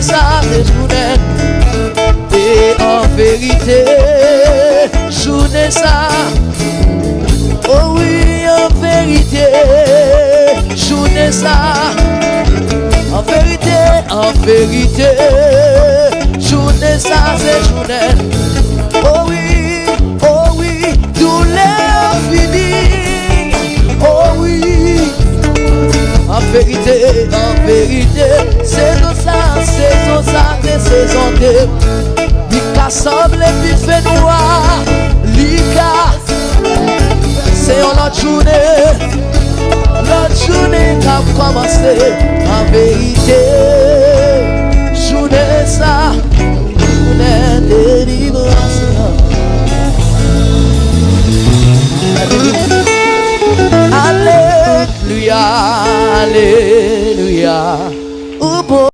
journée ça, c'est journée. Et en vérité, journée ça. Oh oui, en vérité, journée ça. En vérité, journée ça, c'est journée. Oh oui, douleur finie. Oh oui, en vérité, saison ça, des saisons de. L'Ika semble puis fait noir, l'Ika, c'est une autre journée qui a commencé en vérité.